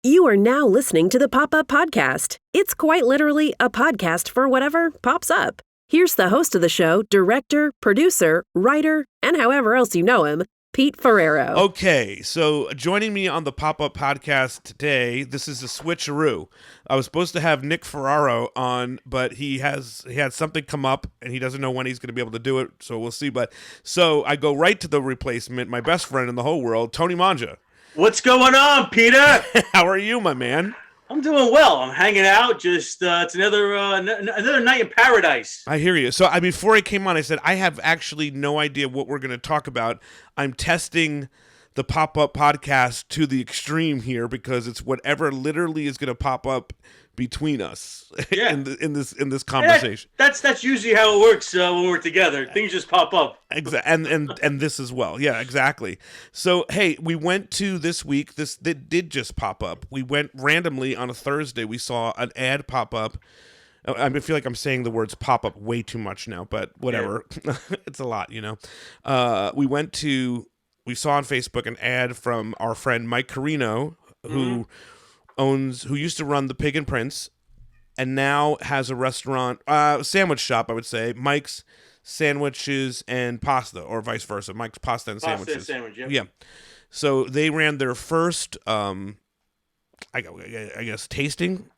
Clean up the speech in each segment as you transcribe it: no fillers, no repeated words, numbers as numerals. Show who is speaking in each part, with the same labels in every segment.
Speaker 1: You are now listening to the Pop-Up Podcast. It's quite literally a podcast for whatever pops up. Here's the host of the show, director, producer, writer, and however else you know him, Pete Ferrero.
Speaker 2: Okay, so joining me on the Pop-Up Podcast today, this is a switcheroo. I was supposed to have Nick Ferraro on, but he had something come up, and he doesn't know when he's going to be able to do it, so we'll see. So I go right to the replacement, my best friend in the whole world, Tony Mangia.
Speaker 3: What's going on, Peter?
Speaker 2: How are you, my man?
Speaker 3: I'm doing well. I'm hanging out. Just it's another night in paradise.
Speaker 2: I hear you. So before I came on, I said I have actually no idea what we're going to talk about. I'm testing the Pop-Up Podcast to the extreme here because it's whatever literally is going to pop up between us in this conversation.
Speaker 3: That's usually how it works when we're together. Things just pop up.
Speaker 2: And this as well. Yeah, exactly. So, hey, we went to this week. This did just pop up. We went randomly on a Thursday. We saw an ad pop up. I feel like I'm saying the words pop up way too much now, but whatever. Yeah. It's a lot, you know. We saw on Facebook an ad from our friend Mike Carino, who used to run the Pig and Prince and now has a restaurant, sandwich shop, I would say, Mike's Sandwiches and Pasta, or vice versa, Mike's Pasta and Sandwiches.
Speaker 3: Pasta and sandwich,
Speaker 2: yeah. So they ran their first, I guess,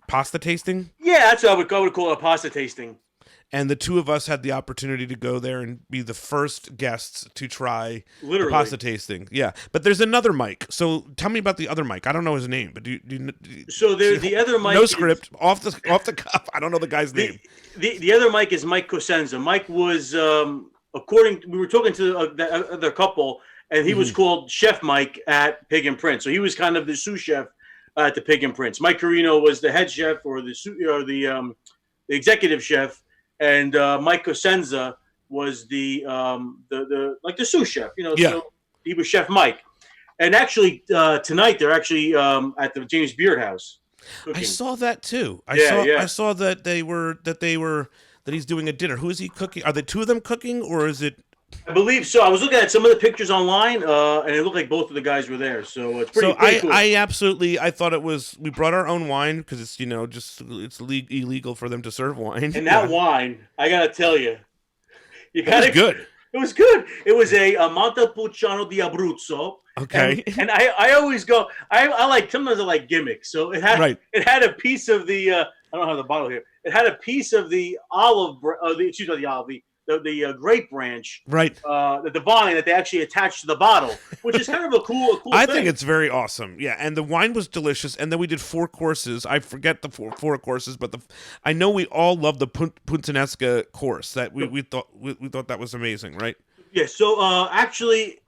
Speaker 2: pasta tasting.
Speaker 3: Yeah, that's what I would call it, a pasta tasting.
Speaker 2: And the two of us had the opportunity to go there and be the first guests to try
Speaker 3: the
Speaker 2: pasta tasting. Yeah, but there's another Mike. So tell me about the other Mike. I don't know his name, but
Speaker 3: so there's the other Mike.
Speaker 2: No script, off the cuff. I don't know the guy's name.
Speaker 3: The other Mike is Mike Cosenza. Mike was we were talking to the other couple, and he was called Chef Mike at Pig and Prince. So he was kind of the sous chef at the Pig and Prince. Mike Carino was the head chef or the executive chef. And Mike Cosenza was the sous chef, you know.
Speaker 2: Yeah.
Speaker 3: So he was Chef Mike. And actually, tonight they're actually at the James Beard House cooking.
Speaker 2: I saw that too.
Speaker 3: I
Speaker 2: saw that he's doing a dinner. Who is he cooking? Are the two of them cooking, or is it?
Speaker 3: I believe so. I was looking at some of the pictures online, and it looked like both of the guys were there. So it's pretty cool.
Speaker 2: I thought it was. We brought our own wine because it's it's illegal for them to serve wine.
Speaker 3: And that wine, I gotta tell you,
Speaker 2: good.
Speaker 3: It was good. It was a Montepulciano di Abruzzo.
Speaker 2: Okay.
Speaker 3: And I always go. Sometimes I like gimmicks. So it had a piece of the. I don't have the bottle here. It had a piece of the the grape branch,
Speaker 2: right?
Speaker 3: The vine that they actually attached to the bottle, which is kind of a cool
Speaker 2: I
Speaker 3: thing.
Speaker 2: think it's very awesome. Yeah, and the wine was delicious. And then we did 4 courses. I forget the four courses, but I know we all loved the Puntanesca course. That we thought that was amazing, right?
Speaker 3: Yeah. So actually,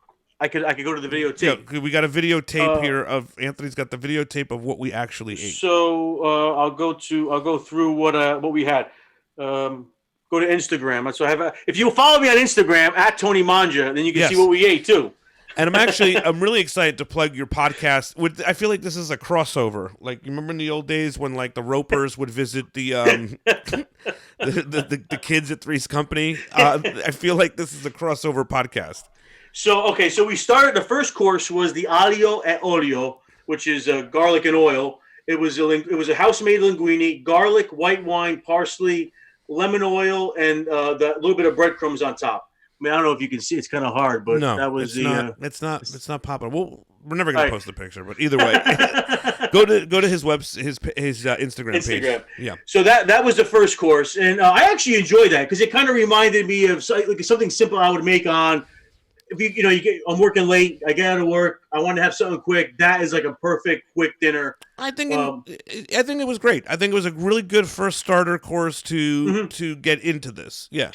Speaker 3: I could go to the videotape.
Speaker 2: Yeah, we got a videotape here of Anthony's got the videotape of what we actually ate.
Speaker 3: So I'll go through what we had. Go to Instagram. So if you follow me on Instagram at Tony Mangia, then you can see what we ate too.
Speaker 2: And I'm really excited to plug your podcast. I feel like this is a crossover. Like, you remember in the old days when like the Ropers would visit the the kids at Three's Company? I feel like this is a crossover podcast.
Speaker 3: So we started. The first course was the aglio e olio, which is garlic and oil. It was a house-made linguine, garlic, white wine, parsley, lemon oil, and the little bit of breadcrumbs on top. I mean, I don't know if you can see; it's kind of hard, but that was
Speaker 2: it's not popping. We're never going to post the picture, but either way, go to his Instagram page. Yeah.
Speaker 3: So that was the first course, and I actually enjoyed that because it kind of reminded me of like something simple I would make on. If I'm working late, I get out of work, I want to have something quick. That is like a perfect quick dinner.
Speaker 2: I think it was great. I think it was a really good first starter course to get into this. Yeah.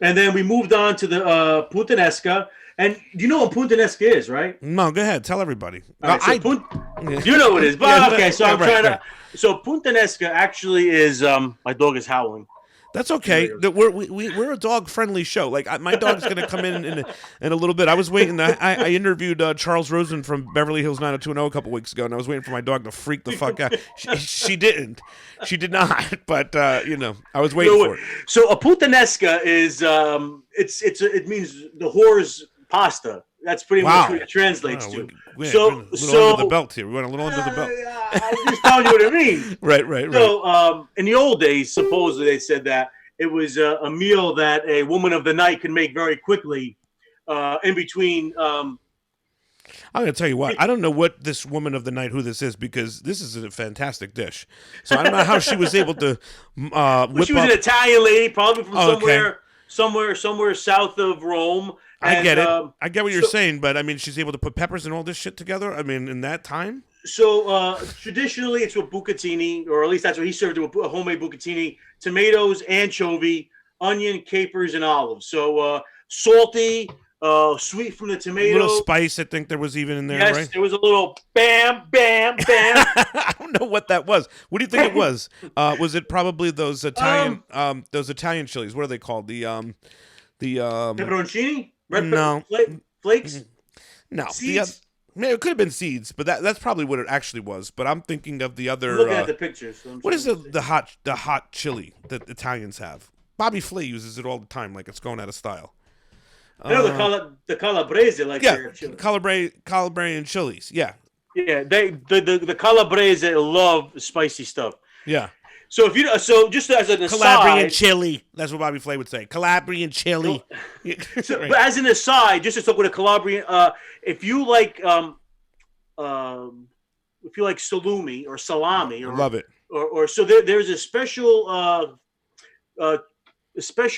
Speaker 3: And then we moved on to the Puntanesca. And you know what Puntanesca is, right?
Speaker 2: No, go ahead. Tell everybody.
Speaker 3: Right, you know what it is. But okay, so I'm trying to. So Puntanesca actually is. My dog is howling.
Speaker 2: That's okay. We're a dog-friendly show. Like, my dog's going to come in a little bit. I was waiting. I interviewed Charles Rosen from Beverly Hills 90210 a couple weeks ago, and I was waiting for my dog to freak the fuck out. She didn't. She did not. But I was waiting for it.
Speaker 3: So a puttanesca is it means the whore's pasta. That's pretty much what it translates
Speaker 2: Wow,
Speaker 3: to.
Speaker 2: we're
Speaker 3: So,
Speaker 2: a little under the belt here. We went a little under the belt.
Speaker 3: I'm just telling you what it means.
Speaker 2: Right.
Speaker 3: So, in the old days, supposedly they said that it was a meal that a woman of the night can make very quickly, in between.
Speaker 2: I'm going to tell you what. I don't know what this woman of the night, who this is, because this is a fantastic dish. So I don't know how she was able to whip
Speaker 3: she was
Speaker 2: up.
Speaker 3: an Italian lady, probably from somewhere south of Rome.
Speaker 2: I get it. I get what you're saying, but I mean, she's able to put peppers and all this shit together. I mean, in that time.
Speaker 3: So traditionally, it's with bucatini, or at least that's what he served with a homemade bucatini: tomatoes, anchovy, onion, capers, and olives. So salty, sweet from the tomato.
Speaker 2: A little spice, I think there was even in there,
Speaker 3: yes,
Speaker 2: right?
Speaker 3: there was a little bam, bam, bam.
Speaker 2: I don't know what that was. What do you think it was? Was it probably those Italian chilies? What are they called? The
Speaker 3: pepperoncini? Red
Speaker 2: No.
Speaker 3: flakes?
Speaker 2: No.
Speaker 3: Seeds?
Speaker 2: It could have been seeds, but that's probably what it actually was. But I'm thinking of the other.
Speaker 3: I'm looking at the pictures. So
Speaker 2: what is the hot chili that Italians have? Bobby Flay uses it all the time, like it's going out of style.
Speaker 3: I know the calabrese, like
Speaker 2: yeah, Calabrian chilies. Yeah,
Speaker 3: the calabrese love spicy stuff.
Speaker 2: Yeah.
Speaker 3: So just as an aside,
Speaker 2: Calabrian chili. That's what Bobby Flay would say. Calabrian chili.
Speaker 3: But as an aside, just to talk with a Calabrian, if you like salumi or salami, or
Speaker 2: love it,
Speaker 3: or so there's a special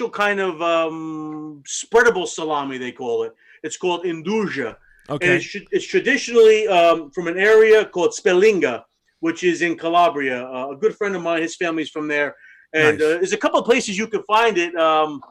Speaker 3: kind of spreadable salami, they call it. It's called induja.
Speaker 2: Okay.
Speaker 3: And it's traditionally from an area called Spellinga, which is in Calabria. A good friend of mine, his family's from there. And
Speaker 2: nice.
Speaker 3: There's a couple of places you can find it around.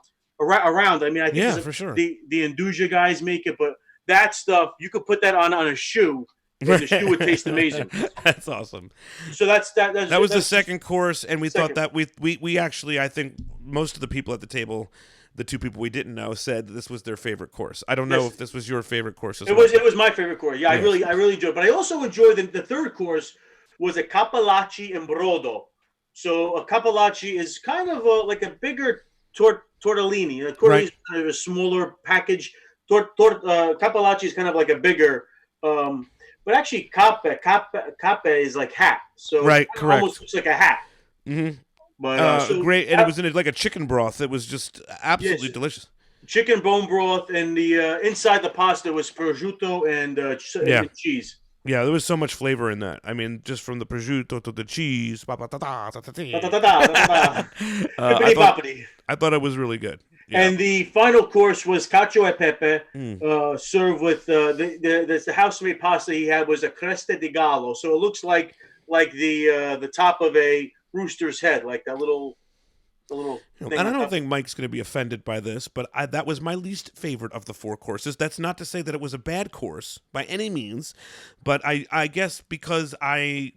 Speaker 3: I mean, I think
Speaker 2: for sure.
Speaker 3: The Induja guys make it, but that stuff, you could put that on a shoe, and the shoe would taste amazing.
Speaker 2: That's awesome.
Speaker 3: So that
Speaker 2: was the second course, and we thought that we actually, I think most of the people at the table, the two people we didn't know, said that this was their favorite course. I don't know if this was your favorite course as well.
Speaker 3: It was my favorite course. Yeah, yes. I really enjoyed it. But I also enjoyed the third course was a capellacci and brodo. So a capellacci is kind of like a bigger tortellini. A tortellini is kind of a smaller package. Capellacci is kind of like a bigger. But actually, cappe is like hat. So
Speaker 2: it correct.
Speaker 3: Almost looks like a hat.
Speaker 2: Mm-hmm.
Speaker 3: But
Speaker 2: great, and it was in like a chicken broth. It was just absolutely delicious.
Speaker 3: Chicken bone broth, and the inside the pasta was prosciutto and cheese.
Speaker 2: Yeah, there was so much flavor in that. I mean, just from the prosciutto to the cheese. I thought it was really good. Yeah.
Speaker 3: And the final course was cacio e pepe, served with the house-made pasta he had was a creste di gallo. So it looks like the top of a rooster's head, like that little.
Speaker 2: And I don't think Mike's going to be offended by this, but that was my least favorite of the four courses. That's not to say that it was a bad course by any means, but I guess because I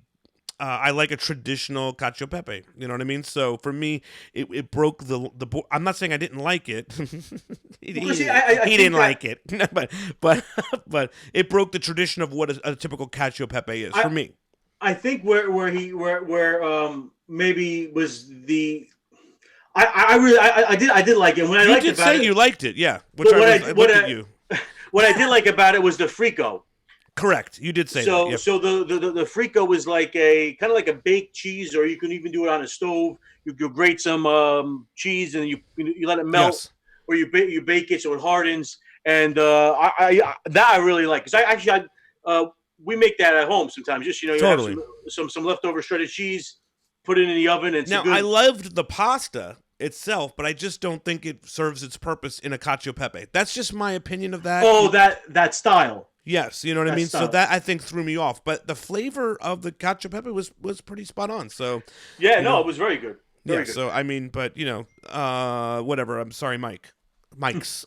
Speaker 2: like a traditional cacio e pepe, you know what I mean? So for me, it broke the board. I'm not saying I didn't like it. he didn't like it, but it broke the tradition of what a typical cacio e pepe is for me.
Speaker 3: I think where maybe was the. I did like it. When
Speaker 2: you did say you liked it, yeah. What I
Speaker 3: did like about it was the frico.
Speaker 2: Correct, you did say that. Yep.
Speaker 3: So the frico was like a kind of like a baked cheese, or you can even do it on a stove. You grate some cheese and you let it melt, or you bake it so it hardens. And I really like, because we make that at home sometimes. Just you
Speaker 2: totally.
Speaker 3: Have some leftover shredded cheese, put it in the oven. And
Speaker 2: I loved the pasta itself, but I just don't think it serves its purpose in a cacio e pepe. That's just my opinion of that.
Speaker 3: Oh, that style.
Speaker 2: Yes, you know what I mean? Style. So that I think threw me off. But the flavor of the cacio e pepe was pretty spot on. So
Speaker 3: it was very good. Very good.
Speaker 2: So I mean, but whatever. I'm sorry, Mike's.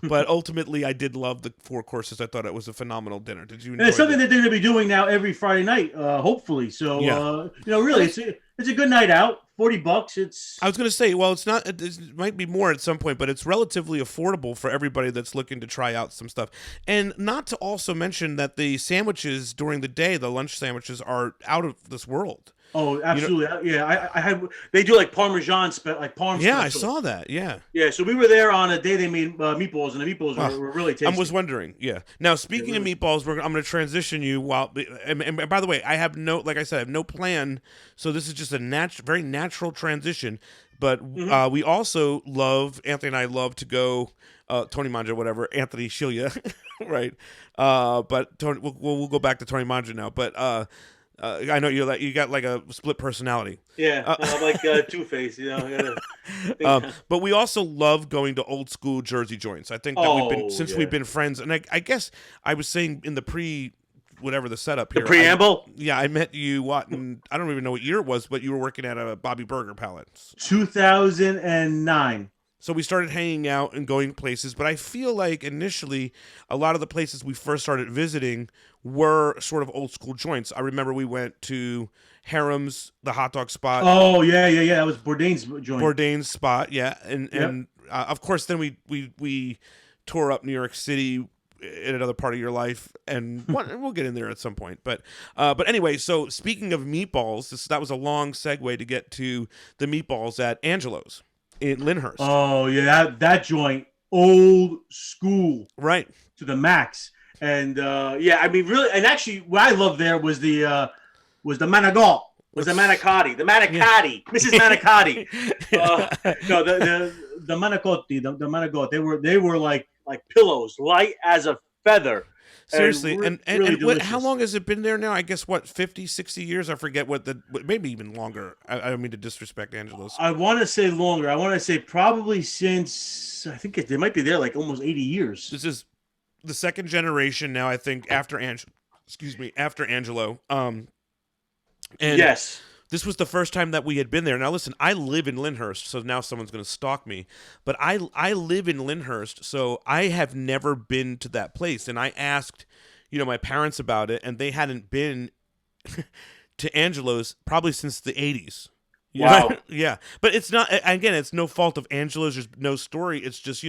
Speaker 2: But ultimately, I did love the four courses. I thought it was a phenomenal dinner. Did you enjoy
Speaker 3: And it's something that they're going to be doing now every Friday night, hopefully. So, really, it's a good night out. $40.
Speaker 2: I was going to say, well, it's not. It might be more at some point, but it's relatively affordable for everybody that's looking to try out some stuff. And not to also mention that the sandwiches during the day, the lunch sandwiches, are out of this world.
Speaker 3: Oh, absolutely. I had. They do like Parmesan, like Parm.
Speaker 2: Yeah, I
Speaker 3: specials.
Speaker 2: saw that. Yeah.
Speaker 3: Yeah, so we were there on a day they made meatballs, and the meatballs were really tasty.
Speaker 2: I was wondering. Yeah. Now, speaking of meatballs, I'm going to transition you and by the way, I have like I said, I have no plan. So this is just a very natural transition. But we also Anthony and I love to go, Tony Mangia, whatever, Anthony Shilia, right? But Tony, we'll go back to Tony Mangia now. But I know you got like a split personality.
Speaker 3: Yeah, like Two-Face, you know.
Speaker 2: But we also love going to old school Jersey joints. I think that we've been friends, and I guess I was saying in the whatever the setup here.
Speaker 3: The preamble?
Speaker 2: I met you, and I don't even know what year it was, but you were working at a Bobby Burger Palace.
Speaker 3: 2009.
Speaker 2: So we started hanging out and going places, but I feel like initially a lot of the places we first started visiting were sort of old school joints. I remember we went to Harem's, the hot dog spot.
Speaker 3: Oh, yeah. That was Bourdain's joint.
Speaker 2: Bourdain's spot, yeah. And of course, then we tore up New York City in another part of your life, and we'll get in there at some point. But anyway, so speaking of meatballs, that was a long segue to get to the meatballs at Angelo's in Lyndhurst.
Speaker 3: Oh yeah, that joint, old school,
Speaker 2: right
Speaker 3: to the max. And I mean, really, and actually, what I loved there was the Manigot, the Manicotti, Mrs. Manicotti. No, the Manicotti, the Manigot. They were like pillows, light as a feather.
Speaker 2: Seriously, and
Speaker 3: really
Speaker 2: how long has it been there now? I guess 50, 60 years. I forget maybe even longer. I don't mean to disrespect Angelo's.
Speaker 3: I want to say longer. I want to say probably since, I think they might be there like almost 80 years.
Speaker 2: This is the second generation now, I think, after Angelo. And
Speaker 3: yes.
Speaker 2: This was the first time that we had been there. Now, listen, I live in Lyndhurst, so now someone's going to stalk me. But I live in Lyndhurst, so I have never been to that place. And I asked, my parents about it, and they hadn't been to Angelo's probably since the 80s.
Speaker 3: Wow.
Speaker 2: Yeah. But it's not, again, it's no fault of Angelo's. There's no story. It's just,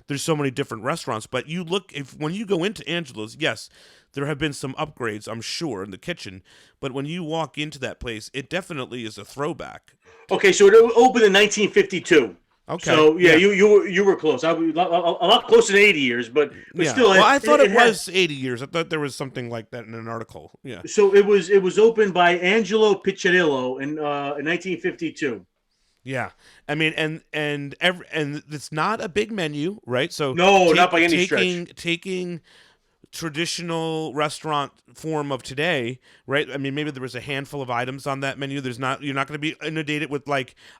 Speaker 2: there's so many different restaurants. But when you go into Angelo's, yes, there have been some upgrades, I'm sure, in the kitchen. But when you walk into that place, it definitely is a throwback.
Speaker 3: Okay, so it opened in 1952. Okay. So you were close. I was a lot closer than 80 years, but still.
Speaker 2: Well, I thought it was 80 years. I thought there was something like that in an article. Yeah.
Speaker 3: So it was opened by Angelo Piccirillo in 1952.
Speaker 2: Yeah, I mean, and it's not a big menu, right? So
Speaker 3: no, not by any stretch.
Speaker 2: Taking traditional restaurant form of today, right? I mean, maybe there was a handful of items on that menu. You're not going to be inundated with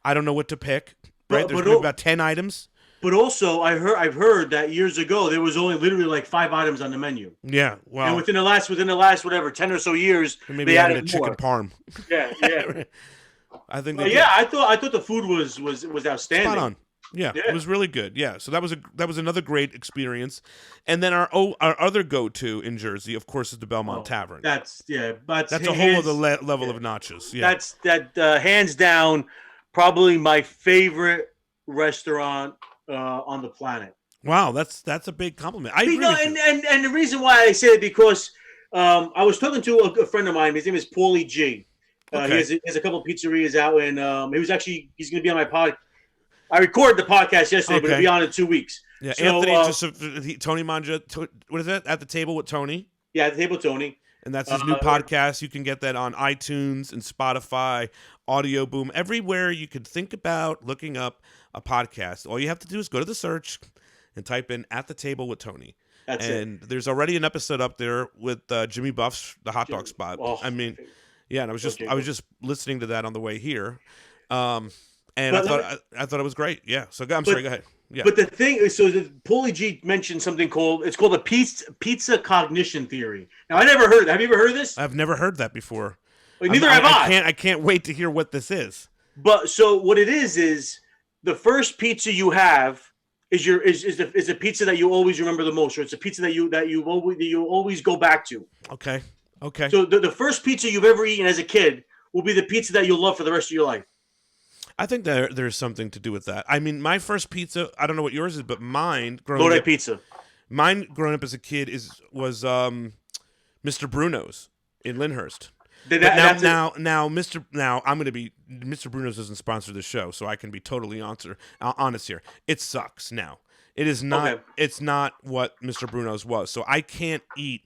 Speaker 2: I don't know what to pick, right? There's maybe about 10 items.
Speaker 3: But also, I've heard that years ago there was only literally 5 items on the menu.
Speaker 2: Yeah, wow.
Speaker 3: And within the last whatever 10 or so years,
Speaker 2: maybe
Speaker 3: they added
Speaker 2: a chicken parm.
Speaker 3: Yeah.
Speaker 2: I think.
Speaker 3: I thought the food was outstanding.
Speaker 2: Spot on. Yeah, it was really good. Yeah, so that was another great experience. And then our other go-to in Jersey, of course, is the Belmont Tavern.
Speaker 3: That's a
Speaker 2: whole other level of notches. Yeah,
Speaker 3: that's hands down probably my favorite restaurant on the planet.
Speaker 2: Wow, that's a big compliment. I agree
Speaker 3: and the reason why I say it because I was talking to a friend of mine. His name is Paulie G. Okay. He has a couple of pizzerias out, and he's going to be on my pod. I recorded the podcast yesterday, but it'll be on in 2 weeks.
Speaker 2: Yeah, so, Anthony, Tony Mangia, what is that? At the Table with Tony?
Speaker 3: Yeah, At the Table with Tony.
Speaker 2: And that's his new podcast. You can get that on iTunes and Spotify, Audio Boom, everywhere you could think about looking up a podcast. All you have to do is go to the search and type in At the Table with Tony.
Speaker 3: That's
Speaker 2: and there's already an episode up there with Jimmy Buff's The Hot Dog Spot.
Speaker 3: Oh,
Speaker 2: I mean, yeah, and I was just listening to that on the way here. And I thought it was great. Yeah. So sorry, go ahead. Yeah.
Speaker 3: But the thing is, Paulie G mentioned something called a pizza cognition theory. Now, I never heard that. Have you ever heard of this?
Speaker 2: I've never heard that before.
Speaker 3: Well, neither have I.
Speaker 2: I can't wait to hear what this is.
Speaker 3: But so what it is the first pizza you have is a pizza that you always remember the most, or it's a pizza that you always go back to.
Speaker 2: Okay.
Speaker 3: So the first pizza you've ever eaten as a kid will be the pizza that you'll love for the rest of your life.
Speaker 2: I think there's something to do with that. I mean, my first pizza, I don't know what yours is, but mine growing up
Speaker 3: pizza.
Speaker 2: Mine growing up as a kid was Mr. Bruno's in Lyndhurst. But now, Mr. Bruno's doesn't sponsor the show, so I can be totally honest here. It sucks now. It is not. Okay. It's not what Mr. Bruno's was. So I can't eat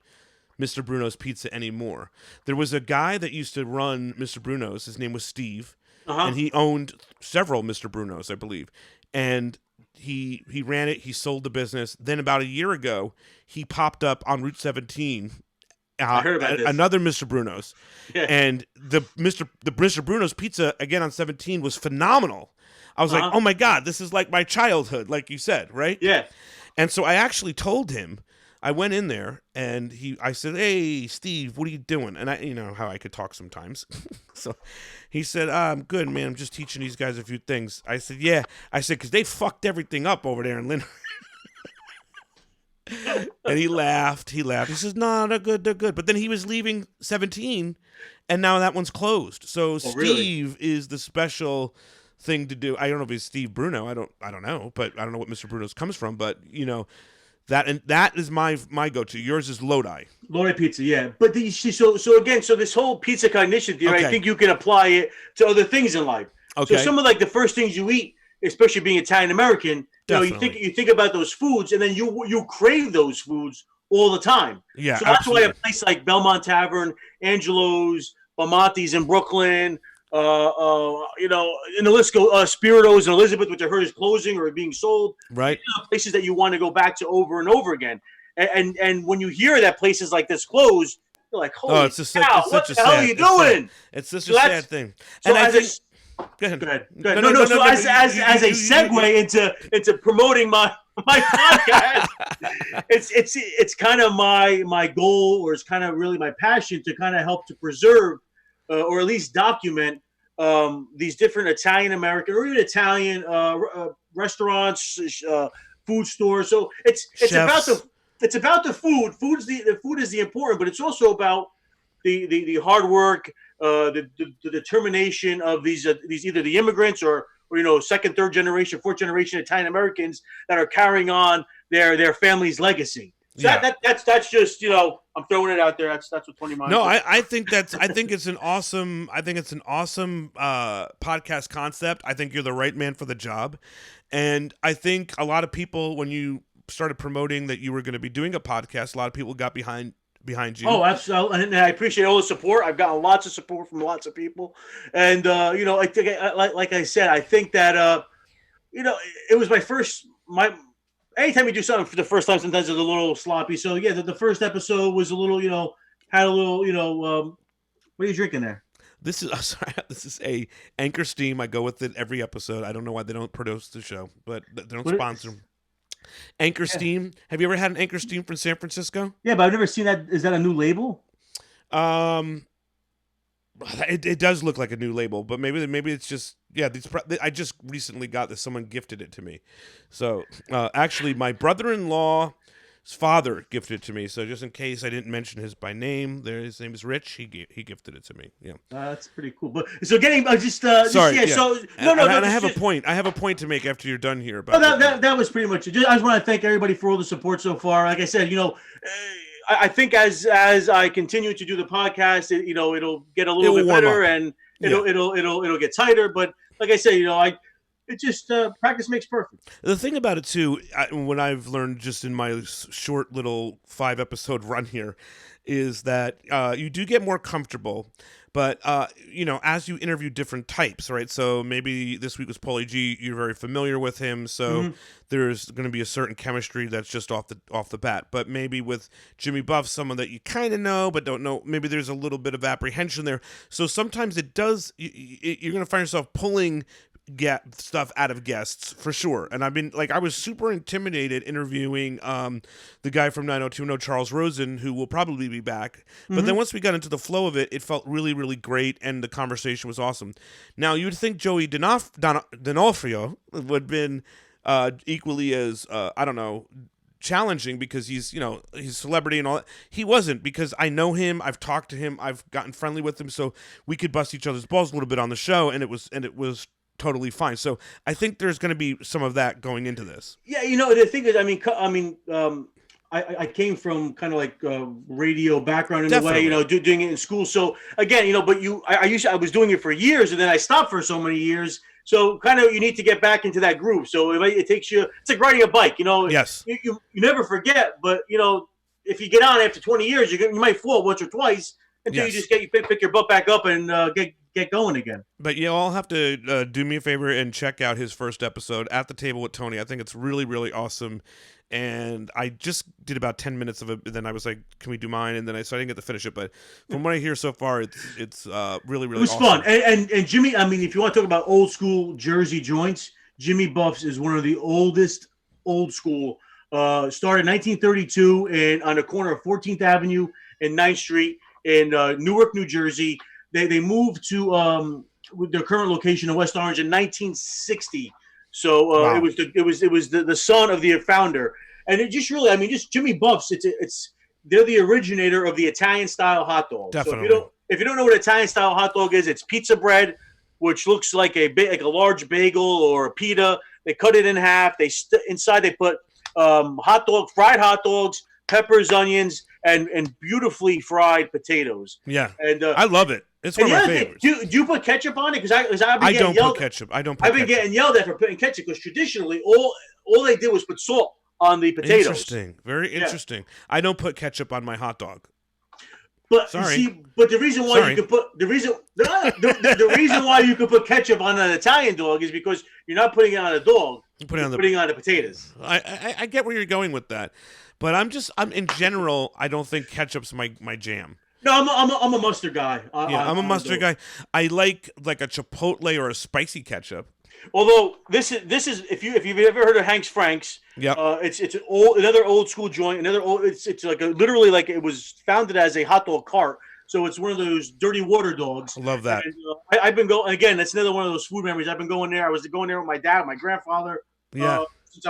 Speaker 2: Mr. Bruno's pizza anymore. There was a guy that used to run Mr. Bruno's. His name was Steve, and he owned several Mr. Bruno's, I believe. And he ran it. He sold the business. Then about a year ago, he popped up on Route 17.
Speaker 3: I heard about this.
Speaker 2: Another Mr. Bruno's, and the Mr. Bruno's pizza again on 17 was phenomenal. I was like, oh my God, this is like my childhood, like you said, right?
Speaker 3: Yeah.
Speaker 2: And so I actually told him, I went in there and I said, hey, Steve, what are you doing? And you know how I could talk sometimes. So he said, I'm good, man. I'm just teaching these guys a few things. I said, yeah. I said, because they fucked everything up over there in Lynn. And he laughed. He says, no, they're good. But then he was leaving 17 and now that one's closed. So Steve is the special thing to do. I don't know if he's Steve Bruno. I don't know, but I don't know what Mr. Bruno's comes from, but you know, that is my go-to. Yours is Lodi
Speaker 3: pizza, yeah. But so this whole pizza cognition theory, I think you can apply it to other things in life. Okay. So some of like the first things you eat, especially being Italian American, you think about those foods, and then you crave those foods all the time.
Speaker 2: Yeah.
Speaker 3: So that's why a place like Belmont Tavern, Angelo's, Bamonti's in Brooklyn, you know, and the list goes, Spiritos and Elizabeth, which I heard is closing or being sold.
Speaker 2: Right.
Speaker 3: Places that you want to go back to over and over again. And when you hear that places like this close, you're like, holy cow, what the hell are you doing?
Speaker 2: It's such a sad thing.
Speaker 3: So go ahead. No. So as a segue into promoting my podcast, it's kind of my goal, or it's kind of really my passion to kind of help to preserve or at least document these different Italian American or even Italian restaurants, food stores. So it's about the food. The food is the important, but it's also about the hard work, the determination of these either the immigrants or you know, second, third generation, fourth generation Italian Americans that are carrying on their family's legacy. So that's just, you know, I'm throwing it out there. That's what Tony Mangia.
Speaker 2: No, I think it's an awesome podcast concept. I think you're the right man for the job. And I think a lot of people, when you started promoting that you were going to be doing a podcast, a lot of people got behind you.
Speaker 3: Oh, absolutely. And I appreciate all the support. I've gotten lots of support from lots of people. And you know, I think like I said, I think that you know, it was anytime you do something for the first time, sometimes it's a little sloppy. So yeah, the first episode was a little, you know, had a little, you know, what are you drinking there?
Speaker 2: This is a Anchor Steam. I go with it every episode. I don't know why they don't produce the show, but they don't sponsor. Anchor Steam. Have you ever had an Anchor Steam from San Francisco?
Speaker 3: Yeah, but I've never seen that. Is that a new label?
Speaker 2: It does look like a new label, but maybe it's just I just recently got this. Someone gifted it to me. So actually, my brother-in-law's father gifted it to me. So just in case I didn't mention his by name, his name is Rich. He gifted it to me. Yeah,
Speaker 3: that's pretty cool. But so getting
Speaker 2: sorry. Yeah.
Speaker 3: So
Speaker 2: no. And I have a point. I have a point to make after you're done here. About
Speaker 3: that was pretty much it. I just want to thank everybody for all the support so far. Like I said, you know. I think as I continue to do the podcast, you know, it'll get a little bit better and it'll get tighter. But like I say, you know, practice makes perfect.
Speaker 2: The thing about it too, what I've learned just in my short little 5-episode run here, is that you do get more comfortable. But, you know, as you interview different types, right? So maybe this week was Paulie G. You're very familiar with him. So there's going to be a certain chemistry that's just off the bat. But maybe with Jimmy Buff, someone that you kind of know but don't know, maybe there's a little bit of apprehension there. So sometimes it does, you're going to find yourself pulling get stuff out of guests for sure. And I was super intimidated interviewing the guy from 90210, Charles Rosen, who will probably be back. But then once we got into the flow of it, it felt really, really great, and the conversation was awesome. Now, you would think Joey D'Onofrio would have been equally as challenging, because he's celebrity and all that. He wasn't, because I know him, I've talked to him, I've gotten friendly with him, so we could bust each other's balls a little bit on the show, and it was totally fine. So I think there's going to be some of that going into this.
Speaker 3: Yeah, you know, the thing is, I came from kind of like radio background in
Speaker 2: Definitely.
Speaker 3: a way, you know, doing it in school. So again, you know, but I was doing it for years, and then I stopped for so many years. So kind of you need to get back into that groove. So it takes you. It's like riding a bike, you know.
Speaker 2: Yes.
Speaker 3: You never forget, but you know, if you get on after 20 years, you might fall once or twice until you just pick your butt back up and get going again.
Speaker 2: But you all have to do me a favor and check out his first episode, At the Table with Tony. I think it's really, really awesome. And I just did about 10 minutes of it, and then I was like, can we do mine? And then so I didn't get to finish it. But from what I hear so far, it's really, really awesome.
Speaker 3: It was fun. And Jimmy, I mean, if you want to talk about old school Jersey joints, Jimmy Buff's is one of the oldest old school. Started in 1932 and on the corner of 14th Avenue and 9th Street in Newark, New Jersey. They moved to their current location in West Orange in 1960. So
Speaker 2: wow.
Speaker 3: it was the son of the founder, and it just really, I mean, just Jimmy Buff's. They're the originator of the Italian style hot dog.
Speaker 2: Definitely.
Speaker 3: So if you don't know what Italian style hot dog is, it's pizza bread, which looks like a large bagel or a pita. They cut it in half. Inside they put fried hot dogs, peppers, onions, and beautifully fried potatoes.
Speaker 2: Yeah,
Speaker 3: and
Speaker 2: I love it. It's one of my favorites.
Speaker 3: Do you put ketchup on it? Because
Speaker 2: I don't put ketchup.
Speaker 3: I've been getting yelled at for putting ketchup because traditionally all they did was put salt on the potatoes.
Speaker 2: Interesting, very interesting. I don't put ketchup on my hot dog.
Speaker 3: But but the reason why you can put the reason why you can put ketchup on an Italian dog is because you're not putting it on a dog. You're putting it on the potatoes.
Speaker 2: I get where you're going with that, but I'm in general. I don't think ketchup's my jam.
Speaker 3: No, I'm a mustard guy.
Speaker 2: I'm a mustard guy. I like a chipotle or a spicy ketchup.
Speaker 3: Although this is if you've ever heard of Hank's Frank's, it's another old school joint. It's like literally like it was founded as a hot dog cart. So it's one of those dirty water dogs.
Speaker 2: I love that.
Speaker 3: And, I've been going again. That's another one of those food memories. I've been going there. I was going there with my dad, my grandfather.
Speaker 2: Yeah.
Speaker 3: Since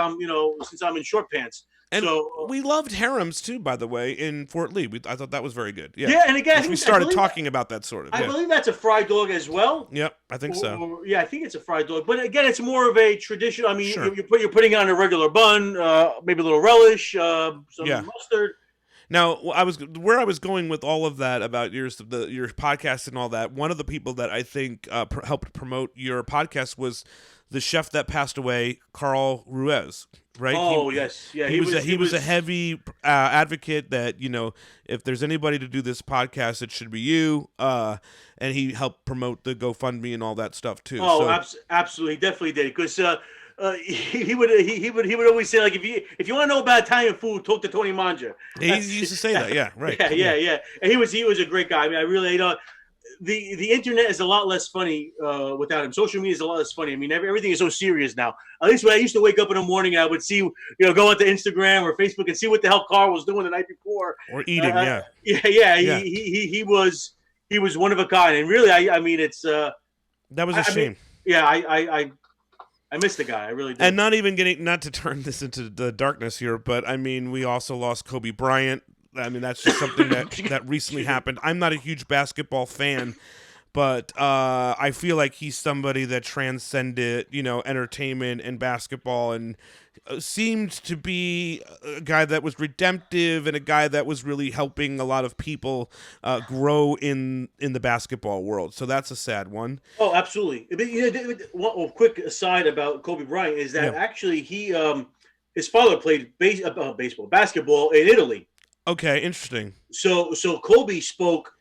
Speaker 3: I'm in short pants.
Speaker 2: And we loved harems too, by the way, in Fort Lee. I thought that was very good. Yeah.
Speaker 3: Yeah, and again,
Speaker 2: we started talking about that sort of.
Speaker 3: I believe that's a fried dog as well.
Speaker 2: Yep, I think so.
Speaker 3: I think it's a fried dog, but again, it's more of a traditional. I mean, you're putting it on a regular bun, maybe a little relish, some mustard.
Speaker 2: Now, I was going with all of that about your podcast and all that. One of the people that I think helped promote your podcast was the chef that passed away, Carl Ruiz. Right?
Speaker 3: Yes. Yeah,
Speaker 2: he was a heavy advocate that, you know, if there's anybody to do this podcast, it should be you. And he helped promote the GoFundMe and all that stuff too.
Speaker 3: Absolutely, definitely did. Because he would always say, like, if you want to know about Italian food, talk to Tony Mangia.
Speaker 2: He used to say that. Yeah, right.
Speaker 3: Yeah. And he was a great guy. I mean, I really the internet is a lot less funny without him. Social media is a lot less funny. I mean, everything is so serious now. At least when I used to wake up in the morning, I would see, go onto Instagram or Facebook and see what the hell Carl was doing the night before.
Speaker 2: Or eating, yeah.
Speaker 3: He was one of a kind, and really, I mean, it's
Speaker 2: that was a shame.
Speaker 3: I miss the guy. I really did.
Speaker 2: And not to turn this into the darkness here, but I mean, we also lost Kobe Bryant. I mean, that's just something that recently happened. I'm not a huge basketball fan, but I feel like he's somebody that transcended, entertainment and basketball, and seemed to be a guy that was redemptive and a guy that was really helping a lot of people grow in the basketball world. So that's a sad one.
Speaker 3: Oh, absolutely. One quick aside about Kobe Bryant is that actually his father played basketball in Italy.
Speaker 2: Okay, interesting.
Speaker 3: So Kobe spoke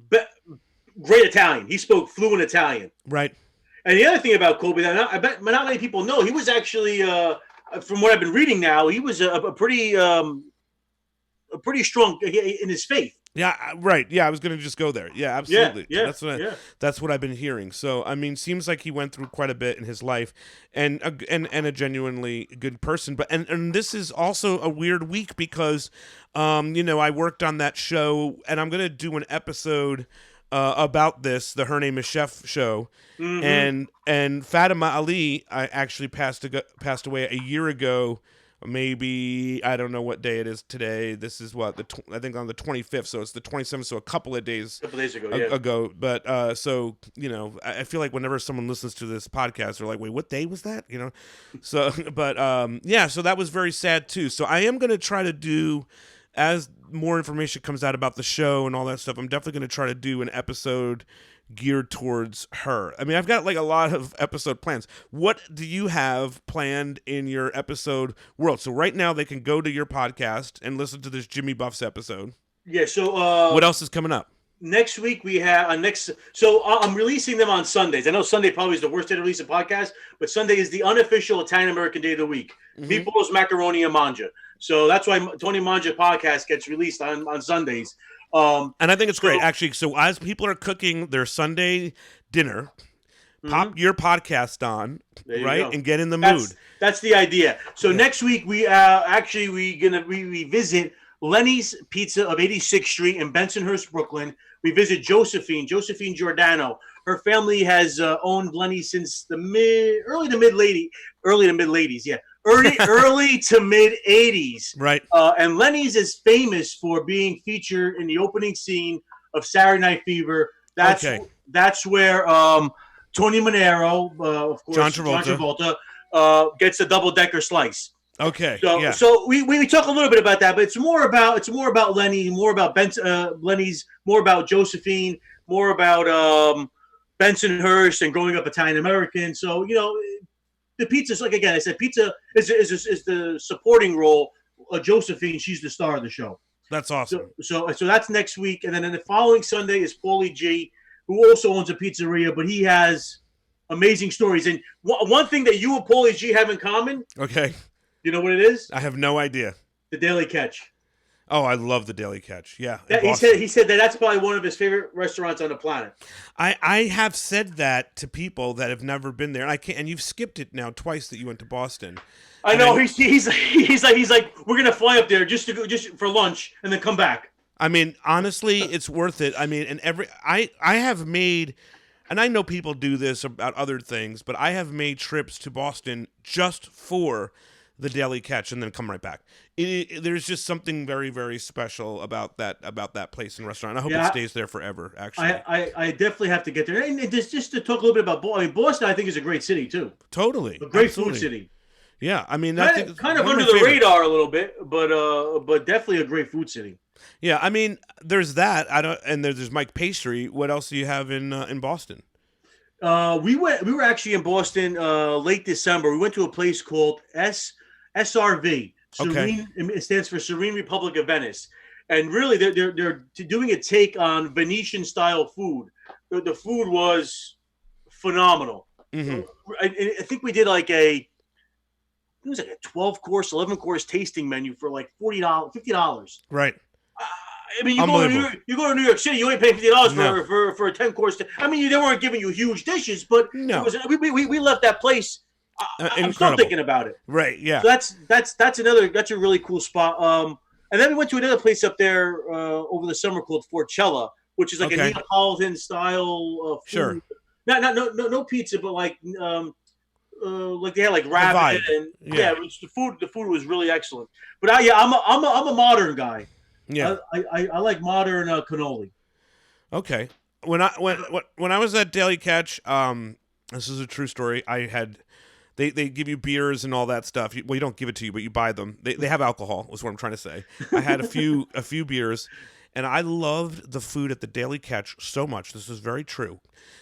Speaker 3: great Italian. He spoke fluent Italian.
Speaker 2: Right. And
Speaker 3: the other thing about Kobe that I bet not many people know, he was actually, from what I've been reading now, he was a pretty strong in his faith.
Speaker 2: Yeah, right. Yeah, I was going to just go there. Yeah, absolutely.
Speaker 3: Yeah,
Speaker 2: that's what I've been hearing. So, I mean, seems like he went through quite a bit in his life, and a genuinely good person. But and this is also a weird week because, I worked on that show, and I'm going to do an episode about this, the Her Name Is Chef show, and Fatima Ali, I actually passed away a year ago. maybe I don't know what day it is today. This is what I think on the 25th, so it's the 27th, so a couple of days ago. But so I feel like whenever someone listens to this podcast, they're like, "Wait, what day was that?" So but so that was very sad too. So I am going to try to do, as more information comes out about the show and all that stuff, I'm definitely going to try to do an episode geared towards her. I mean, I've got like a lot of episode plans. What do you have planned in your episode world? So right now they can go to your podcast and listen to this Jimmy Buffs episode.
Speaker 3: Yeah. So
Speaker 2: what else is coming up?
Speaker 3: Next week we have I'm releasing them on Sundays. I know Sunday probably is the worst day to release a podcast, but Sunday is the unofficial Italian American day of the week. Meatballs, macaroni, and manja. So that's why Tony Mangia podcast gets released on Sundays.
Speaker 2: And I think it's great, actually. So as people are cooking their Sunday dinner, pop your podcast on, right, and get in the mood.
Speaker 3: That's the idea. So next week we visit Lenny's Pizza of 86th Street in Bensonhurst, Brooklyn. We visit Josephine Giordano. Her family has owned Lenny's since the early to mid 80s. Right. And Lenny's is famous for being featured in the opening scene of Saturday Night Fever. That's where Tony Manero, of course, John Travolta gets the double-decker slice.
Speaker 2: Okay.
Speaker 3: So we talk a little bit about that, but it's more about Lenny, more about Lenny's, more about Josephine, more about Bensonhurst and growing up Italian American. So the pizza's like, again, I said pizza is the supporting role. Josephine, she's the star of the show.
Speaker 2: That's awesome.
Speaker 3: So that's next week, and then in the following Sunday is Paulie G, who also owns a pizzeria, but he has amazing stories. And one thing that you and Paulie G have in common.
Speaker 2: Okay.
Speaker 3: You know what it is?
Speaker 2: I have no idea.
Speaker 3: The Daily Catch.
Speaker 2: Oh, I love the Daily Catch. Yeah.
Speaker 3: He said that's probably one of his favorite restaurants on the planet.
Speaker 2: I have said that to people that have never been there. And you've skipped it now twice that you went to Boston.
Speaker 3: I know. He's like we're gonna fly up there just for lunch and then come back.
Speaker 2: I mean, honestly, it's worth it. I mean, and I have made, and I know people do this about other things, but I have made trips to Boston just for the Daily Catch and then come right back. There's just something very, very special about that place and restaurant. I hope it stays there forever. Actually,
Speaker 3: I definitely have to get there. And just to talk a little bit about Boston, I think is a great city too.
Speaker 2: Totally,
Speaker 3: a great food city.
Speaker 2: Yeah, I mean,
Speaker 3: kind of under the radar a little bit, but definitely a great food city.
Speaker 2: Yeah, I mean, there's that. And there's Mike Pastry. What else do you have in Boston?
Speaker 3: We were actually in Boston late December. We went to a place called SRV. Serene, it stands for Serene Republic of Venice, and really they're doing a take on Venetian style food. The food was phenomenal. Mm-hmm. I think we did it was like a 12-course, 11-course tasting menu for like $40, $50.
Speaker 2: Right.
Speaker 3: I mean, you go to New York City, you ain't paying $50 for a 10-course. I mean, they weren't giving you huge dishes, but we left that place. I'm still thinking about it.
Speaker 2: Right. Yeah.
Speaker 3: So that's a really cool spot. And then we went to another place up there over the summer called Forcella, which is like a Neapolitan style food.
Speaker 2: Sure.
Speaker 3: No pizza, but like they had like rabbit and the food was really excellent. But I'm a modern guy. Yeah. I like modern cannoli.
Speaker 2: Okay. When I was at Daily Catch, this is a true story. They give you beers and all that stuff. You don't give it to you, but you buy them. They have alcohol, is what I'm trying to say. I had a few beers, and I loved the food at the Daily Catch so much. This is very true.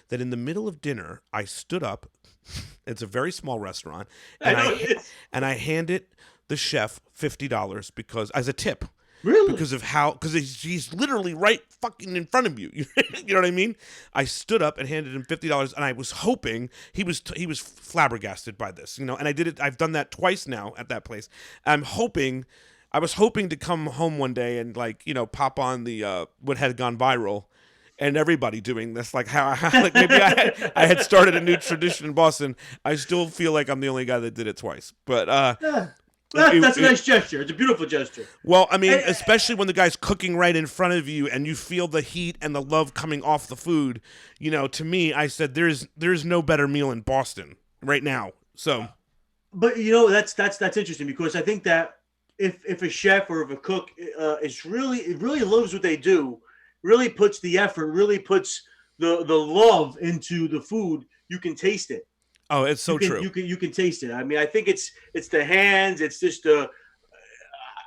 Speaker 2: That in the middle of dinner, I stood up. It's a very small restaurant, and I handed the chef $50 because as a tip.
Speaker 3: Really?
Speaker 2: Because he's literally right fucking in front of you. You know what I mean? I stood up and handed him $50, and I was hoping he was flabbergasted by this, and I did it. I've done that twice now at that place. I was hoping to come home one day and pop on the what had gone viral, and everybody doing this, maybe I had started a new tradition in Boston. I still feel like I'm the only guy that did it twice, but
Speaker 3: that's a nice gesture. It's a beautiful gesture.
Speaker 2: Well, I mean, especially when the guy's cooking right in front of you and you feel the heat and the love coming off the food. To me, I said there's no better meal in Boston right now. So,
Speaker 3: But that's interesting because I think that if a chef or if a cook it really loves what they do, really puts the effort, really puts the love into the food, you can taste it.
Speaker 2: Oh, it's so true.
Speaker 3: You can taste it. I mean, I think it's the hands. It's just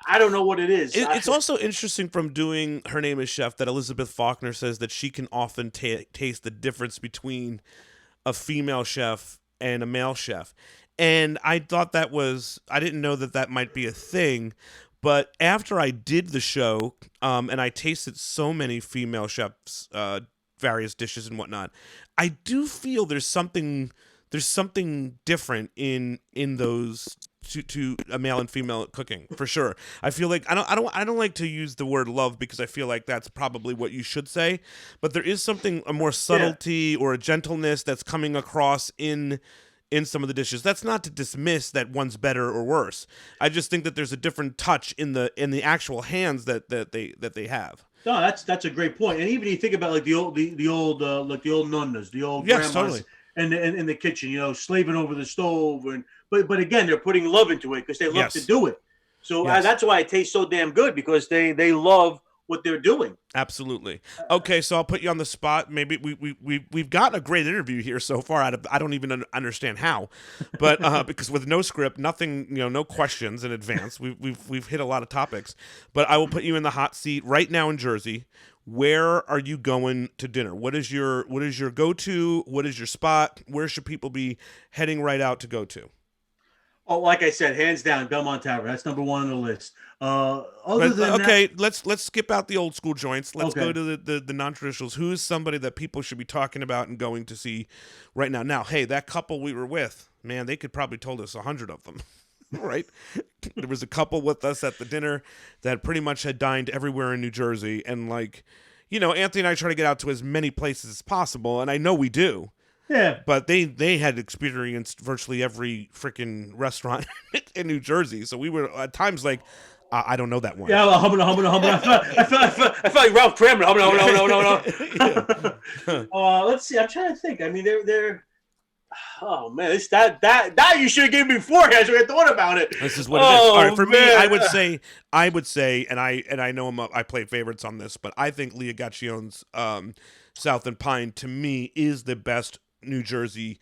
Speaker 3: I don't know what it is.
Speaker 2: It's also interesting from doing Her Name is Chef that Elizabeth Faulkner says that she can often taste the difference between a female chef and a male chef. And I thought I didn't know that might be a thing. But after I did the show, and I tasted so many female chefs, various dishes and whatnot, I do feel there's something different in those to a male and female cooking for sure. I feel like I don't like to use the word love because I feel like that's probably what you should say, but there is a more subtlety or a gentleness that's coming across in some of the dishes. That's not to dismiss that one's better or worse. I just think that there's a different touch in the actual hands that they have.
Speaker 3: No, that's a great point. And even you think about like the old nonnas, the old
Speaker 2: yes,
Speaker 3: grandmas
Speaker 2: totally.
Speaker 3: in the kitchen, slaving over the stove, but again, they're putting love into it because they love to do it. So that's why it tastes so damn good because they love what they're doing.
Speaker 2: Absolutely. Okay, so I'll put you on the spot. Maybe we've got a great interview here so far. I don't even understand how, but because with no script, nothing, no questions in advance. We've hit a lot of topics, but I will put you in the hot seat right now in Jersey. Where are you going to dinner? What is your go-to? What is your spot? Where should people be heading right out to go to?
Speaker 3: Oh, like I said, hands down, Belmont Tavern. That's number one on the list.
Speaker 2: Let's skip out the old school joints. Let's go to the non-traditionals. Who is somebody that people should be talking about and going to see right now? Now, hey, that couple we were with, man, they could probably told us 100 of them, right? There was a couple with us at the dinner that pretty much had dined everywhere in New Jersey, and Anthony and I try to get out to as many places as possible, and I know we do.
Speaker 3: Yeah.
Speaker 2: But they had experienced virtually every freaking restaurant in New Jersey. So we were at times like, I don't know that one.
Speaker 3: Yeah, I felt like Ralph Crammer. Let's see. I'm trying to think. I mean, they're. Oh man, that you should have given me beforehand. So I thought about it.
Speaker 2: This is what it is. All right, for me, I would say, and I know I play favorites on this, but I think Leah Gaccion's South and Pine to me is the best New Jersey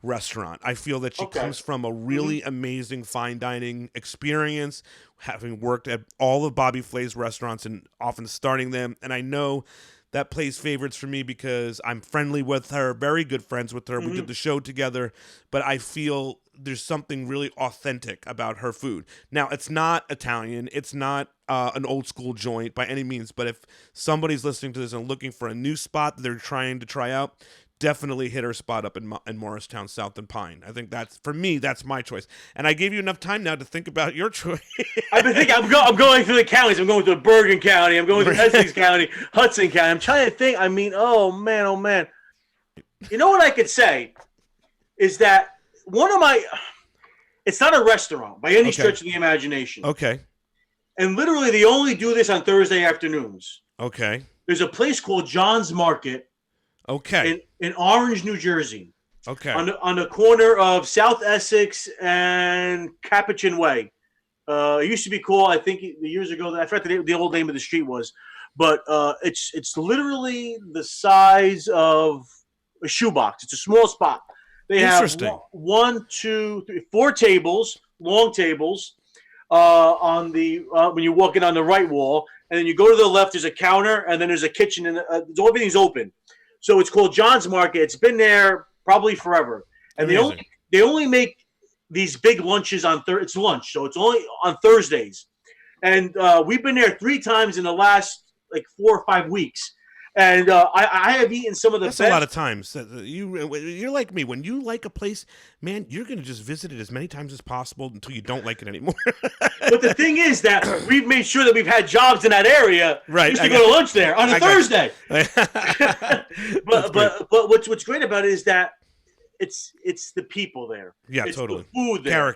Speaker 2: restaurant. I feel that she comes from a really amazing fine dining experience, having worked at all of Bobby Flay's restaurants and often starting them. And I know that plays favorites for me because I'm friendly with her, very good friends with her. We did the show together, but I feel there's something really authentic about her food. Now, it's not Italian. It's not an old school joint by any means, but if somebody's listening to this and looking for a new spot that they're trying to try out, definitely hit her spot up in Morristown, South and Pine. I think that's my choice. And I gave you enough time now to think about your choice.
Speaker 3: I've been thinking. I'm going through the counties. I'm going to Bergen County. I'm going to Essex County, Hudson County. I'm trying to think. I mean, oh man. You know what I could say is that it's not a restaurant by any stretch of the imagination.
Speaker 2: Okay. And
Speaker 3: literally, they only do this on Thursday afternoons.
Speaker 2: Okay.
Speaker 3: There's a place called John's Market.
Speaker 2: Okay.
Speaker 3: In Orange, New Jersey.
Speaker 2: Okay.
Speaker 3: On the corner of South Essex and Capuchin Way. It used to be called, I think years ago, I forgot the old name of the street was, but it's literally the size of a shoebox. It's a small spot. They have 1, 2, 3, 4 tables, long tables, on the when you walk in on the right wall, and then you go to the left. There's a counter, and then there's a kitchen, and everything's open. So it's called John's Market. It's been there probably forever, and they only make these big lunches on it's lunch, so it's only on Thursdays, and we've been there 3 times in the last like 4 or 5 weeks. And I have eaten some of the best.
Speaker 2: That's a lot of times. You're like me. When you like a place, man, you're going to just visit it as many times as possible until you don't like it anymore.
Speaker 3: But the thing is that we've made sure that we've had jobs in that area just to go to lunch there on a Thursday. But what's great about it is that it's the people there.
Speaker 2: Yeah,
Speaker 3: it's
Speaker 2: totally.
Speaker 3: The food there.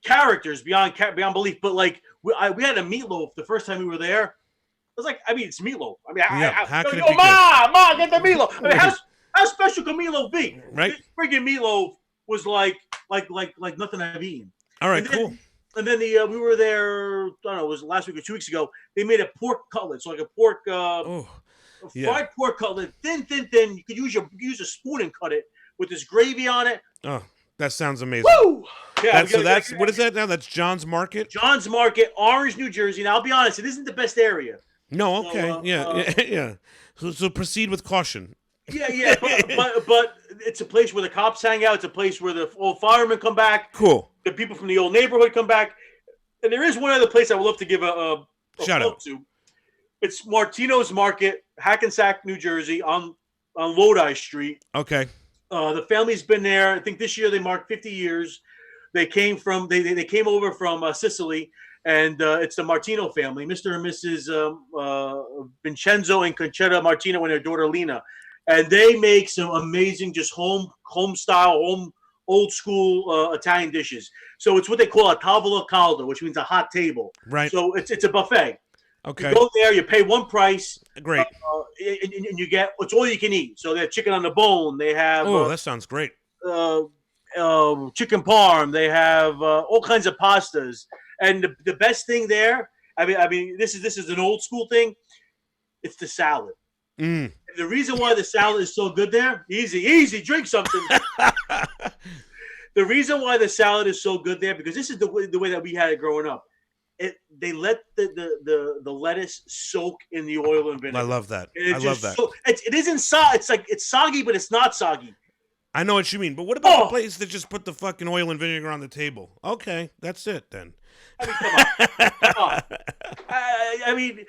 Speaker 3: Characters beyond belief. But like we had a meatloaf the first time we were there. I was like, it's meatloaf. I mean,
Speaker 2: how could it
Speaker 3: go,
Speaker 2: be
Speaker 3: Ma, get the meatloaf. I mean, how special can meatloaf be?
Speaker 2: Right.
Speaker 3: This friggin' meatloaf was like like nothing I've eaten.
Speaker 2: All right,
Speaker 3: And then,
Speaker 2: cool.
Speaker 3: And then we were there. I don't know. It was last week or 2 weeks ago. They made a pork cutlet, so like a pork,
Speaker 2: Oh, yeah.
Speaker 3: fried pork cutlet, thin. You could use a spoon and cut it with this gravy on it.
Speaker 2: Oh, that sounds amazing.
Speaker 3: Woo! Yeah.
Speaker 2: That's what is that now? That's John's Market.
Speaker 3: John's Market, Orange, New Jersey. Now I'll be honest, it isn't the best area.
Speaker 2: No, okay,
Speaker 3: So,
Speaker 2: yeah. So proceed with caution.
Speaker 3: Yeah, but it's a place where the cops hang out. It's a place where the old firemen come back.
Speaker 2: Cool.
Speaker 3: The people from the old neighborhood come back. And there is one other place I would love to give a
Speaker 2: shout out
Speaker 3: to. It's Martino's Market, Hackensack, New Jersey, on Lodi Street.
Speaker 2: Okay.
Speaker 3: The family's been there. I think this year they marked 50 years. They came from they came over from Sicily, and it's the Martino family, Mr. and Mrs. Vincenzo and Conchetta Martino and their daughter Lena, and they make some amazing, just home style, old school Italian dishes. So it's what they call a tavola calda, which means a hot table.
Speaker 2: Right.
Speaker 3: So it's a buffet.
Speaker 2: Okay.
Speaker 3: You go there, you pay one price.
Speaker 2: Great.
Speaker 3: And you get it's all you can eat. So they have chicken on the bone. They have
Speaker 2: that sounds great.
Speaker 3: Chicken parm. They have all kinds of pastas. And the best thing there, I mean, this is an old school thing. It's the salad.
Speaker 2: Mm.
Speaker 3: And the reason why the salad is so good there, easy, drink something. The reason why the salad is so good there, because this is the way that we had it growing up. They let the lettuce soak in the oil and vinegar.
Speaker 2: I love that.
Speaker 3: It isn't soggy. It's soggy, but it's not soggy.
Speaker 2: I know what you mean, but what about the place that just put the fucking oil and vinegar on the table? Okay, that's it then.
Speaker 3: I mean, come on. I mean,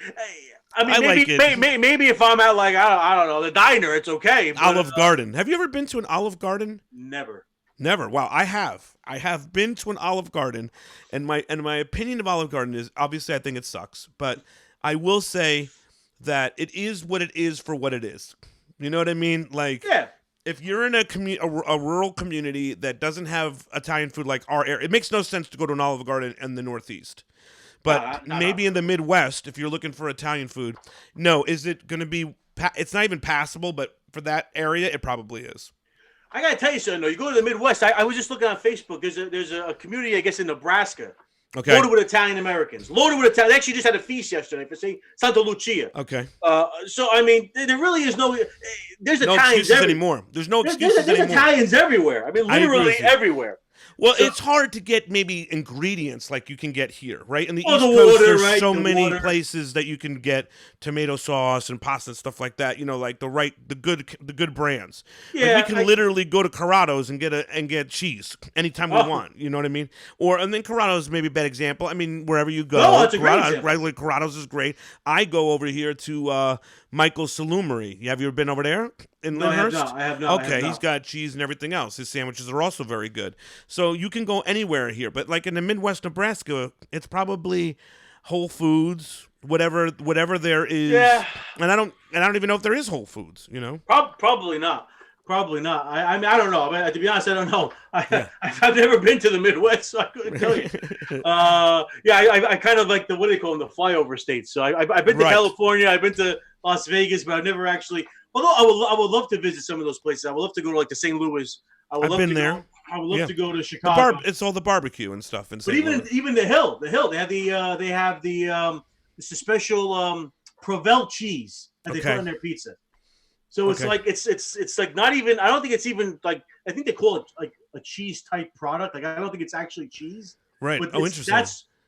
Speaker 3: maybe if I'm at like I don't know the diner, it's okay. But,
Speaker 2: Olive Garden. Have you ever been to an Olive Garden?
Speaker 3: Never.
Speaker 2: Wow, I have. I have been to an Olive Garden, and my opinion of Olive Garden is obviously I think it sucks, but I will say that it is what it is for what it is. You know what I mean? Like,
Speaker 3: yeah.
Speaker 2: If you're in a rural community that doesn't have Italian food like our area, it makes no sense to go to an Olive Garden in the Northeast. But maybe in the Midwest, if you're looking for Italian food, is it going to be? It's not even passable, but for that area, it probably is.
Speaker 3: I gotta tell you something though. You go to the Midwest. I was just looking on Facebook. There's a community, I guess, in Nebraska.
Speaker 2: Okay.
Speaker 3: Loaded with Italian Americans. They actually just had a feast yesterday for Santa Lucia.
Speaker 2: Okay.
Speaker 3: So I mean, there really is there's
Speaker 2: no
Speaker 3: Italians
Speaker 2: excuses anymore. There's no excuses
Speaker 3: there's
Speaker 2: anymore.
Speaker 3: Italians everywhere. I mean, literally everywhere.
Speaker 2: Well, it's hard to get maybe ingredients like you can get here, right? In the East
Speaker 3: Coast,
Speaker 2: there's so many places that you can get tomato sauce and pasta and stuff like that. You know, like the good brands.
Speaker 3: Yeah,
Speaker 2: like we can literally go to Corrado's and get cheese anytime we want. You know what I mean? And then Corrado's maybe a bad example. I mean, wherever you go,
Speaker 3: it's a great example.
Speaker 2: Regular Corrado's is great. I go over here to Michael's Salumery. Have you ever been over there in Lyndhurst?
Speaker 3: I have not.
Speaker 2: Okay, he's got cheese and everything else. His sandwiches are also very good. So you can go anywhere here, but like in the Midwest Nebraska, it's probably Whole Foods, whatever there is.
Speaker 3: Yeah.
Speaker 2: And I don't even know if there is Whole Foods. You know.
Speaker 3: Probably not. I mean, I don't know. I mean, to be honest, I don't know. I've never been to the Midwest, so I couldn't tell you. I kind of like what do they call them, the flyover states. So I've been to California, I've been to Las Vegas, but I've never actually. Although I would love to visit some of those places. I would love to go to like the St. Louis.
Speaker 2: I've been there.
Speaker 3: I would love to go to Chicago.
Speaker 2: It's all the barbecue and stuff. But
Speaker 3: even the Hill, they have it's a special Provel cheese that they put on their pizza. So it's like it's like not even. I don't think it's even like. I think they call it like a cheese type product. Like I don't think it's actually cheese.
Speaker 2: Right.
Speaker 3: But
Speaker 2: Interesting.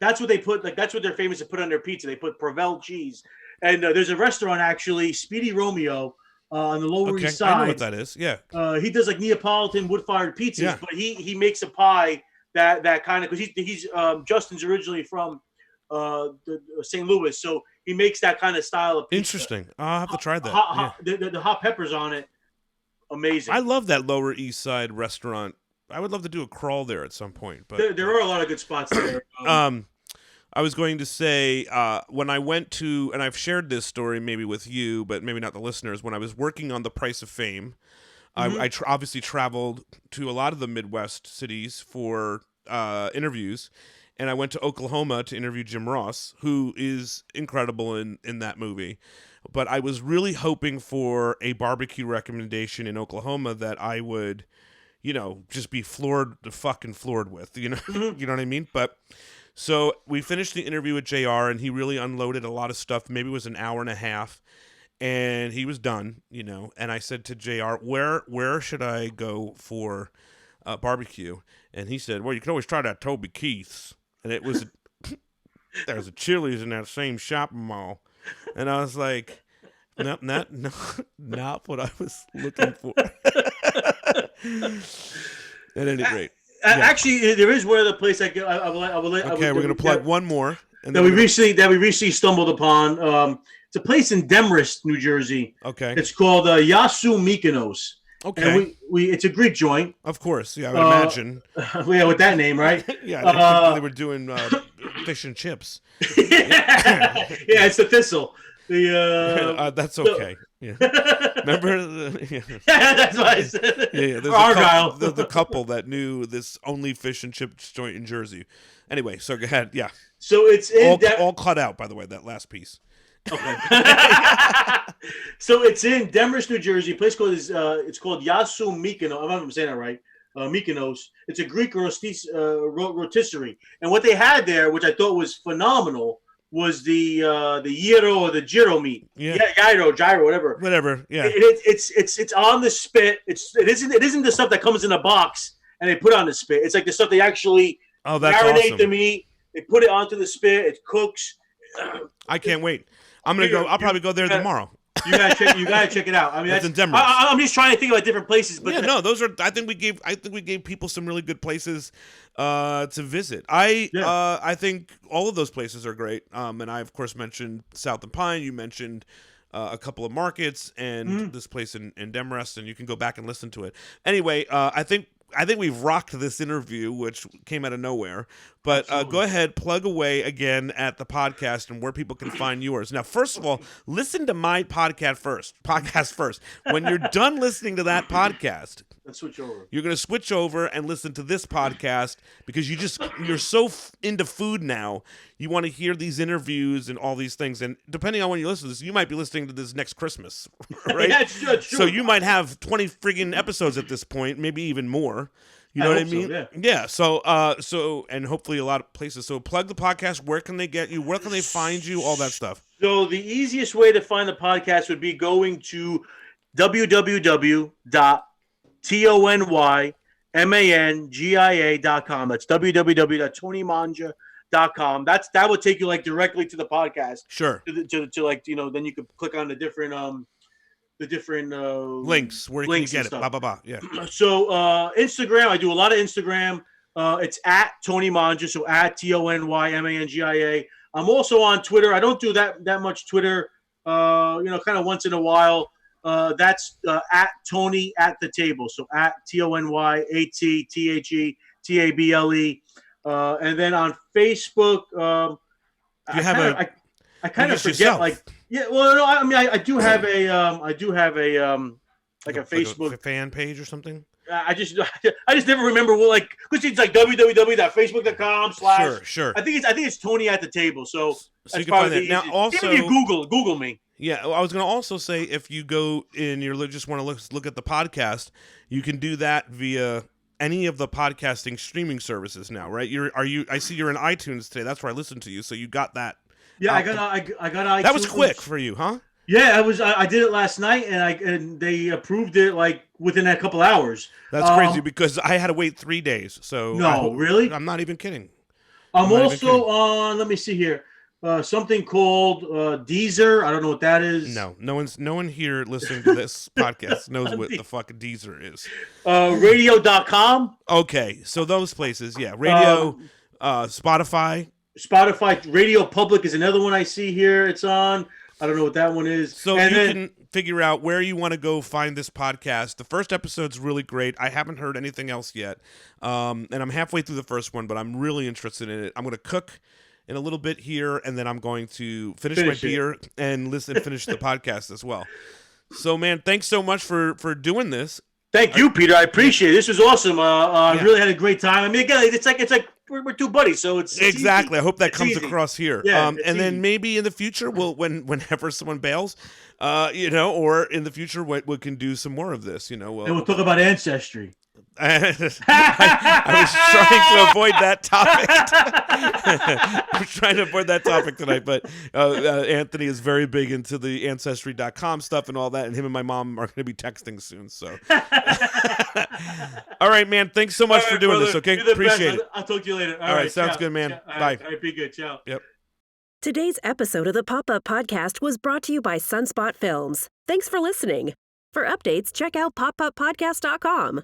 Speaker 3: That's what they put. Like that's what they're famous to put on their pizza. They put Provel cheese. And there's a restaurant actually, Speedy Romeo, on the Lower East Side.
Speaker 2: I know what that is. Yeah.
Speaker 3: He does like Neapolitan wood-fired pizzas, but he makes a pie that kind of because he's Justin's originally from St. Louis, so he makes that kind of style of pizza.
Speaker 2: Interesting. I'll have to try that.
Speaker 3: The hot peppers on it, amazing.
Speaker 2: I love that Lower East Side restaurant. I would love to do a crawl there at some point. But
Speaker 3: there are a lot of good spots there.
Speaker 2: I was going to say when I went to, and I've shared this story maybe with you, but maybe not the listeners. When I was working on The Price of Fame, I obviously traveled to a lot of the Midwest cities for interviews, and I went to Oklahoma to interview Jim Ross, who is incredible in that movie. But I was really hoping for a barbecue recommendation in Oklahoma that I would just be floored with, you know what I mean? But so we finished the interview with JR, and he really unloaded a lot of stuff. Maybe it was an hour and a half, and he was done, and I said to JR, where should I go for barbecue? And he said, well, you can always try that Toby Keith's. And it was, there's a Chili's in that same shopping mall. And I was like, no, not what I was looking for. At any rate.
Speaker 3: Actually, there is one other place I will
Speaker 2: Okay, we're gonna plug one more. And
Speaker 3: that we recently stumbled upon. It's a place in Demorest, New Jersey.
Speaker 2: Okay.
Speaker 3: It's called Yasu Mykonos.
Speaker 2: Okay.
Speaker 3: And it's a Greek joint.
Speaker 2: Of course, yeah, I would imagine.
Speaker 3: Yeah, with that name, right?
Speaker 2: Yeah, they were doing fish and chips.
Speaker 3: Yeah, it's the Thistle.
Speaker 2: That's okay. Yeah. Remember? Yeah,
Speaker 3: that's what I said.
Speaker 2: Yeah, there's
Speaker 3: Argyle.
Speaker 2: the couple that knew this only fish and chips joint in Jersey. Anyway, so go ahead. Yeah.
Speaker 3: So it's in
Speaker 2: all cut out, by the way, that last piece.
Speaker 3: Okay. So it's in Demorest, New Jersey. A place called it's called Yasu Mykonos. I don't know if I'm saying that right. Mykonos. It's a Greek rotisserie, and what they had there, which I thought was phenomenal, was the gyro or the gyro meat.
Speaker 2: Yeah,
Speaker 3: gyro, whatever.
Speaker 2: Yeah.
Speaker 3: It's on the spit. It isn't the stuff that comes in a box and they put on the spit. It's like the stuff they actually marinate
Speaker 2: awesome.
Speaker 3: the meat. They put it onto the spit. It cooks.
Speaker 2: I can't wait. I'm gonna go. I'll probably go there tomorrow.
Speaker 3: You gotta check it out. I mean,
Speaker 2: that's in Denver.
Speaker 3: I'm just trying to think about different places. But
Speaker 2: yeah, those are. I think we gave people some really good places to visit. I think all of those places are great. And I of course mentioned South and Pine. You mentioned a couple of markets and this place in Demorest, and you can go back and listen to it. Anyway, I think we've rocked this interview, which came out of nowhere. But go ahead, plug away again at the podcast and where people can find yours. Now, first of all, listen to my podcast first. When you're done listening to that podcast,
Speaker 3: let's switch over.
Speaker 2: You're going to switch over and listen to this podcast because you're so into food now. You want to hear these interviews and all these things. And depending on when you listen to this, you might be listening to this next Christmas, right?
Speaker 3: Yeah, true.
Speaker 2: So you might have 20 friggin' episodes at this point, maybe even more. You know what I mean?
Speaker 3: So,
Speaker 2: yeah. So, and hopefully a lot of places. So plug the podcast. Where can they get you? Where can they find you? All that stuff.
Speaker 3: So the easiest way to find the podcast would be going to www.tonymangia.com. That's www.tonymangia.com. That will take you like directly to the podcast.
Speaker 2: Sure.
Speaker 3: To like, then you could click on the different
Speaker 2: links where you can get it. Blah blah blah. Yeah.
Speaker 3: So Instagram, I do a lot of Instagram. It's at Tony Mangia, so at TonyMangia. I'm also on Twitter. I don't do that much Twitter. Kind of once in a while. That's at Tony at the Table. So at TonyAttTable. And then on Facebook,
Speaker 2: you have
Speaker 3: I kind of forget yourself. Yeah, well, no, I mean, I do have a like a Facebook
Speaker 2: fan page or something.
Speaker 3: I just never remember because it's like www.facebook.com/
Speaker 2: Sure.
Speaker 3: I think it's Tony at the Table. So
Speaker 2: you can find that. Now, also,
Speaker 3: even if you Google me.
Speaker 2: Yeah, I was going to also say if you go and you just want to look at the podcast, you can do that via any of the podcasting streaming services now, right? I see you're in iTunes today. That's where I listened to you. So you got that.
Speaker 3: Yeah, I got iTunes.
Speaker 2: That was quick for you, huh?
Speaker 3: Yeah, I did it last night, and they approved it like within a couple hours.
Speaker 2: That's crazy because I had to wait 3 days. So
Speaker 3: no, really,
Speaker 2: I'm not even kidding.
Speaker 3: I'm also on. Let me see here. Something called Deezer. I don't know what that is.
Speaker 2: No one here listening to this podcast knows what the fuck Deezer is.
Speaker 3: Radio.com.
Speaker 2: Okay, so those places, yeah. Radio, Spotify.
Speaker 3: Radio Public is another one I see here. It's on. I don't know what that one is.
Speaker 2: So you can figure out where you want to go find this podcast. The first episode's really great. I haven't heard anything else yet. And I'm halfway through the first one, but I'm really interested in it. I'm going to cook in a little bit here, and then I'm going to finish my beer and finish the podcast as well. So, man, thanks so much for doing this.
Speaker 3: Thank you, Peter. I appreciate it. This was awesome. I really had a great time. I mean, again, it's like we're two buddies, so it's
Speaker 2: exactly.
Speaker 3: Easy.
Speaker 2: I hope that comes across here.
Speaker 3: Yeah,
Speaker 2: and then maybe in the future, whenever someone bails, or in the future, we can do some more of this.
Speaker 3: And we'll talk about ancestry.
Speaker 2: I was trying to avoid that topic. I was trying to avoid that topic tonight, but Anthony is very big into the Ancestry.com stuff and all that, and him and my mom are going to be texting soon. So, all right, man. Thanks so much for doing this. Okay, appreciate it.
Speaker 3: I'll talk to you later.
Speaker 2: All right, sounds good, man. Bye.
Speaker 3: All right, be good. Ciao.
Speaker 2: Yep.
Speaker 1: Today's episode of the Pop-Up Podcast was brought to you by Sunspot Films. Thanks for listening. For updates, check out popuppodcast.com.